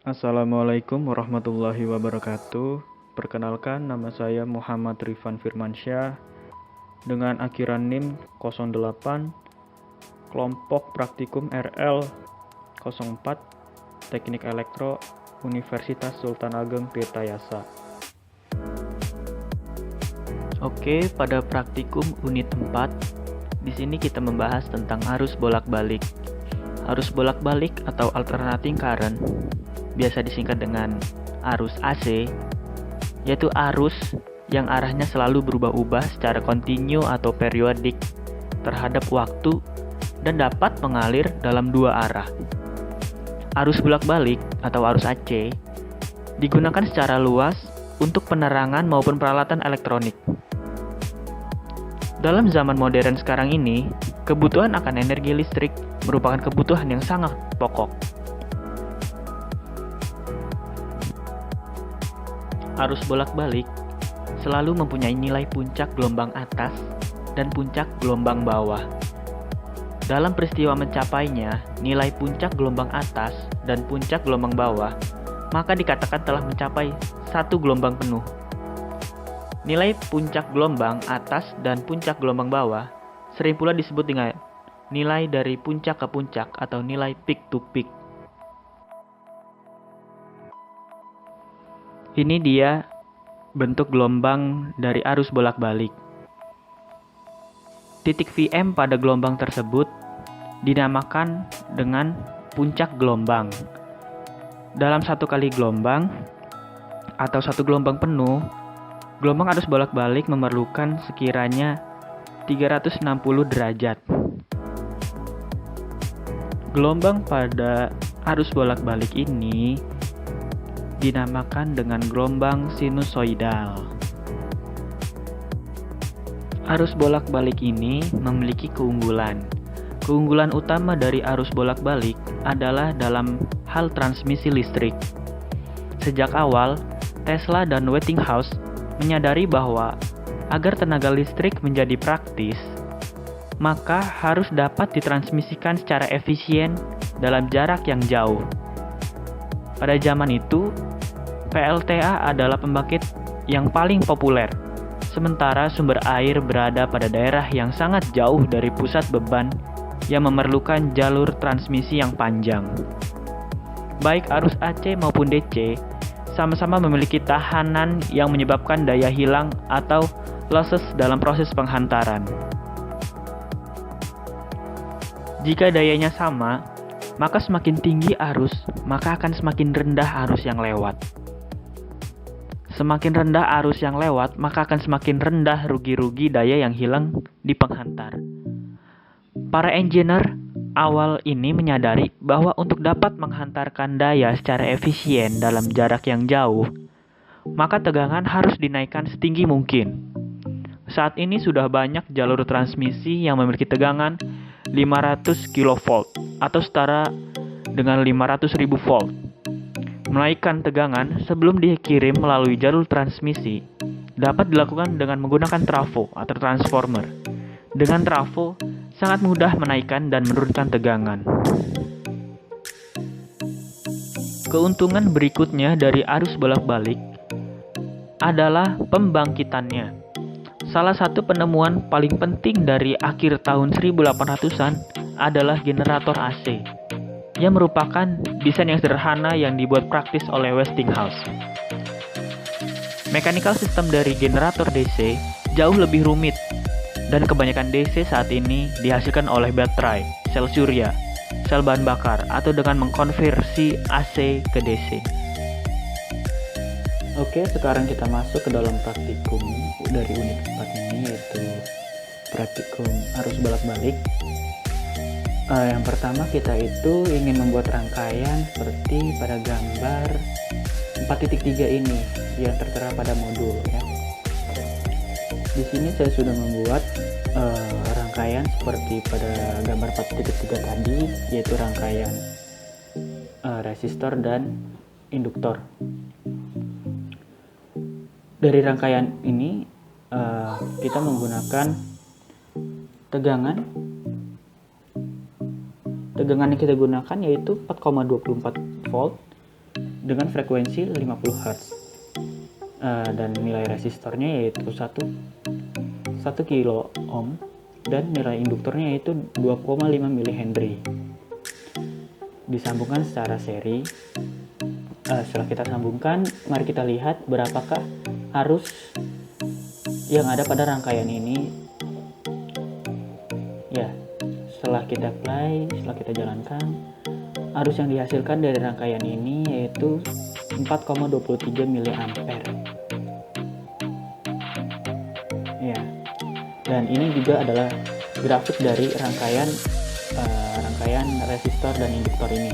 Assalamualaikum warahmatullahi wabarakatuh. Perkenalkan, nama saya Muhammad Rifan Firmansyah dengan akhiran NIM 08 kelompok praktikum RL 04 Teknik Elektro Universitas Sultan Ageng Tirtayasa. Oke, pada praktikum unit 4 di sini kita membahas tentang arus bolak-balik. Arus bolak-balik atau alternating current biasa disingkat dengan arus AC, yaitu arus yang arahnya selalu berubah-ubah secara kontinu atau periodik terhadap waktu dan dapat mengalir dalam dua arah. Arus bolak-balik atau arus AC digunakan secara luas untuk penerangan maupun peralatan elektronik. Dalam zaman modern sekarang ini, kebutuhan akan energi listrik merupakan kebutuhan yang sangat pokok. Arus bolak-balik selalu mempunyai nilai puncak gelombang atas dan puncak gelombang bawah. Dalam peristiwa mencapainya nilai puncak gelombang atas dan puncak gelombang bawah, maka dikatakan telah mencapai satu gelombang penuh. Nilai puncak gelombang atas dan puncak gelombang bawah sering pula disebut dengan nilai dari puncak ke puncak atau nilai peak to peak. Ini dia bentuk gelombang dari arus bolak-balik. Titik Vm pada gelombang tersebut dinamakan dengan puncak gelombang. Dalam satu kali gelombang atau satu gelombang penuh, gelombang arus bolak-balik memerlukan sekiranya 360 derajat. Gelombang pada arus bolak-balik ini dinamakan dengan gelombang sinusoidal. Arus bolak-balik ini memiliki keunggulan. Keunggulan utama dari arus bolak-balik adalah dalam hal transmisi listrik. Sejak awal, Tesla dan Westinghouse menyadari bahwa agar tenaga listrik menjadi praktis, maka harus dapat ditransmisikan secara efisien dalam jarak yang jauh. Pada zaman itu, PLTA adalah pembangkit yang paling populer, sementara sumber air berada pada daerah yang sangat jauh dari pusat beban yang memerlukan jalur transmisi yang panjang. Baik arus AC maupun DC sama-sama memiliki tahanan yang menyebabkan daya hilang atau losses dalam proses penghantaran. Jika dayanya sama, maka semakin tinggi arus, maka akan semakin rendah arus yang lewat. Semakin rendah arus yang lewat, maka akan semakin rendah rugi-rugi daya yang hilang di penghantar. Para engineer awal ini menyadari bahwa untuk dapat menghantarkan daya secara efisien dalam jarak yang jauh, maka tegangan harus dinaikkan setinggi mungkin. Saat ini sudah banyak jalur transmisi yang memiliki tegangan 500 kV atau setara dengan 500.000 volt. Menaikkan tegangan sebelum dikirim melalui jalur transmisi dapat dilakukan dengan menggunakan trafo atau transformer. Dengan trafo, sangat mudah menaikkan dan menurunkan tegangan. Keuntungan berikutnya dari arus bolak-balik adalah pembangkitannya. Salah satu penemuan paling penting dari akhir tahun 1800-an adalah generator AC, yang merupakan desain yang sederhana yang dibuat praktis oleh Westinghouse. Mechanical system dari generator DC jauh lebih rumit, dan kebanyakan DC saat ini dihasilkan oleh baterai, sel surya, sel bahan bakar, atau dengan mengkonversi AC ke DC. Oke, sekarang kita masuk ke dalam praktikum dari unit 4 ini, yaitu praktikum arus bolak-balik. Yang pertama kita itu ingin membuat rangkaian seperti pada gambar 4.3 ini yang tertera pada modul ya. Di sini saya sudah membuat rangkaian seperti pada gambar 4.3 tadi, yaitu rangkaian resistor dan induktor. Dari rangkaian ini kita menggunakan tegangan yang kita gunakan yaitu 4,24 volt dengan frekuensi 50 Hz. Dan nilai resistornya yaitu 1 kilo ohm dan nilai induktornya yaitu 2,5 mH. Disambungkan secara seri. Setelah kita sambungkan, mari kita lihat berapakah arus yang ada pada rangkaian ini. Ya, setelah kita play, setelah kita jalankan, arus yang dihasilkan dari rangkaian ini yaitu 4,23 mA. Ya, dan ini juga adalah grafik dari rangkaian resistor dan induktor ini.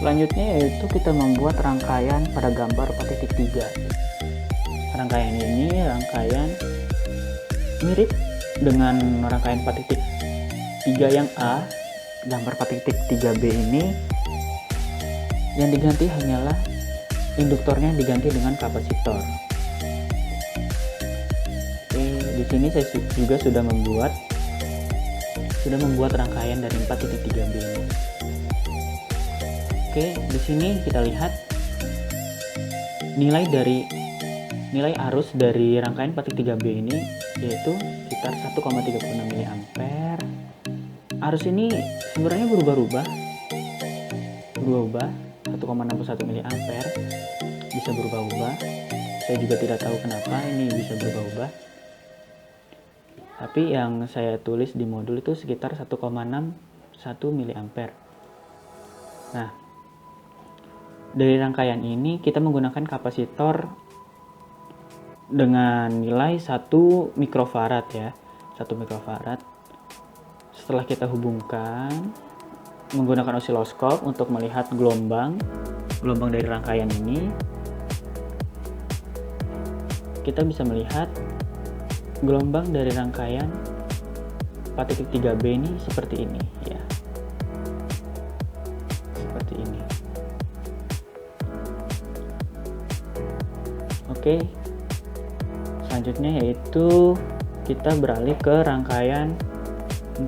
Selanjutnya yaitu kita membuat rangkaian pada gambar 4.3. Rangkaian ini mirip dengan rangkaian 4.3 yang A. Gambar 4.3B ini yang diganti hanyalah induktornya diganti dengan kapasitor. Oke, di sini saya juga sudah membuat rangkaian dari 4.3B ini. Oke, di sini kita lihat nilai arus dari rangkaian 4.3B ini yaitu sekitar 1,36 mA. Arus ini sebenarnya berubah-ubah 1,61 mA bisa berubah-ubah. Saya juga tidak tahu kenapa ini bisa berubah-ubah. Tapi yang saya tulis di modul itu sekitar 1,61 mA. Nah, dari rangkaian ini kita menggunakan kapasitor dengan nilai 1 mikrofarad ya. 1 mikrofarad. Setelah kita hubungkan menggunakan osiloskop untuk melihat gelombang dari rangkaian ini, kita bisa melihat gelombang dari rangkaian 4.3B ini seperti ini ya. Seperti ini. Oke. Selanjutnya yaitu kita beralih ke rangkaian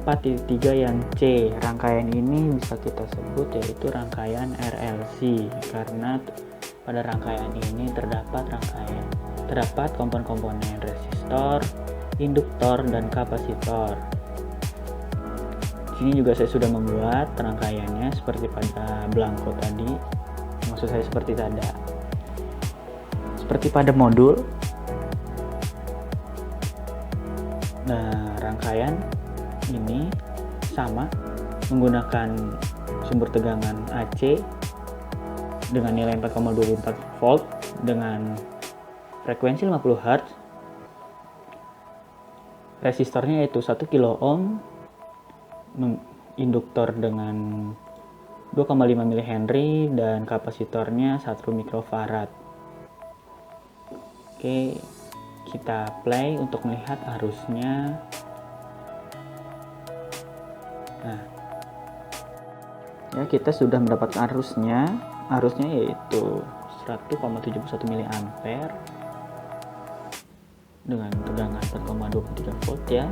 4.3 yang C. Rangkaian ini bisa kita sebut yaitu rangkaian RLC karena pada rangkaian ini terdapat komponen-komponen resistor, induktor, dan kapasitor. Di sini juga saya sudah membuat rangkaiannya seperti pada belangko tadi. Maksud saya seperti pada modul. Nah, rangkaian ini sama menggunakan sumber tegangan AC dengan nilai 4,24 volt dengan frekuensi 50 Hz. Resistornya yaitu 1 kilo ohm, induktor dengan 2,5 mH dan kapasitornya 1 mikrofarad. Oke, kita play untuk melihat arusnya. Nah, ya kita sudah mendapatkan arusnya yaitu 1,71 mA dengan tegangan 4,23 volt ya.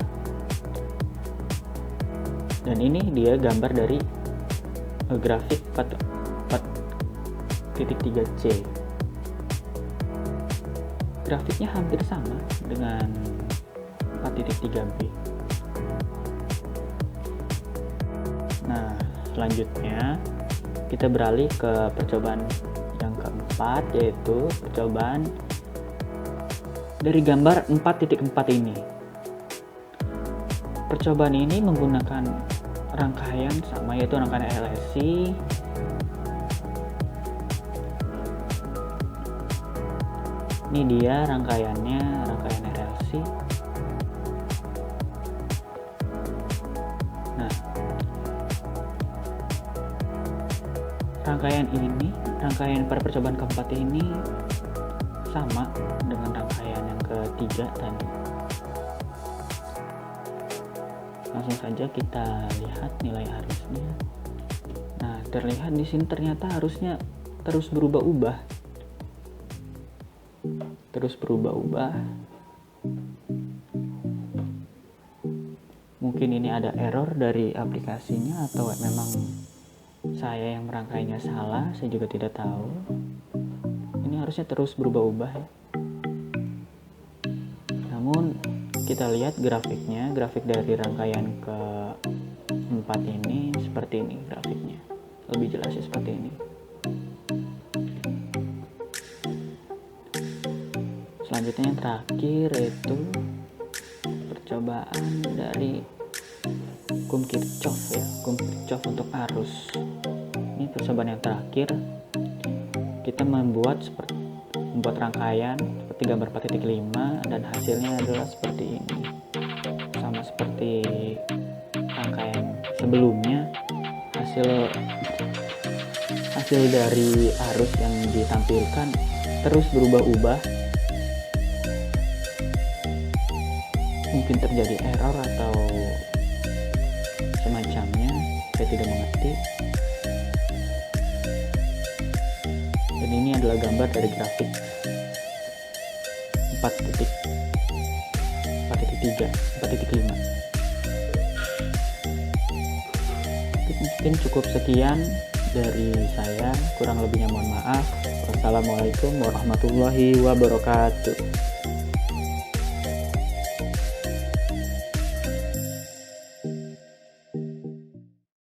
Dan ini dia gambar dari grafik 4.3C. Grafiknya hampir sama dengan 4.3B. Nah, selanjutnya kita beralih ke percobaan yang keempat, yaitu percobaan dari gambar 4.4 ini. Percobaan ini menggunakan rangkaian sama, yaitu rangkaian LSC. Ini dia rangkaian RLC. Nah, rangkaian pada percobaan keempat ini sama dengan rangkaian yang ketiga tadi. Langsung saja kita lihat nilai arusnya. Nah, terlihat di sini ternyata arusnya terus berubah-ubah. Mungkin ini ada error dari aplikasinya atau memang saya yang merangkainya salah, saya juga tidak tahu. Ini harusnya terus berubah-ubah ya. Namun kita lihat grafiknya, grafik dari rangkaian keempat ini seperti ini grafiknya. Lebih jelasnya seperti ini. Selanjutnya yang terakhir yaitu percobaan dari hukum Kirchhoff ya, hukum Kirchhoff untuk arus. Ini percobaan yang terakhir. Kita membuat rangkaian seperti gambar 4.5 dan hasilnya adalah seperti ini. Sama seperti rangkaian sebelumnya, hasil dari arus yang ditampilkan terus berubah-ubah. Mungkin terjadi error atau semacamnya, saya tidak mengerti. Dan ini adalah gambar dari grafik 4.5. Mungkin cukup sekian dari saya, kurang lebihnya mohon maaf. Wassalamualaikum warahmatullahi wabarakatuh.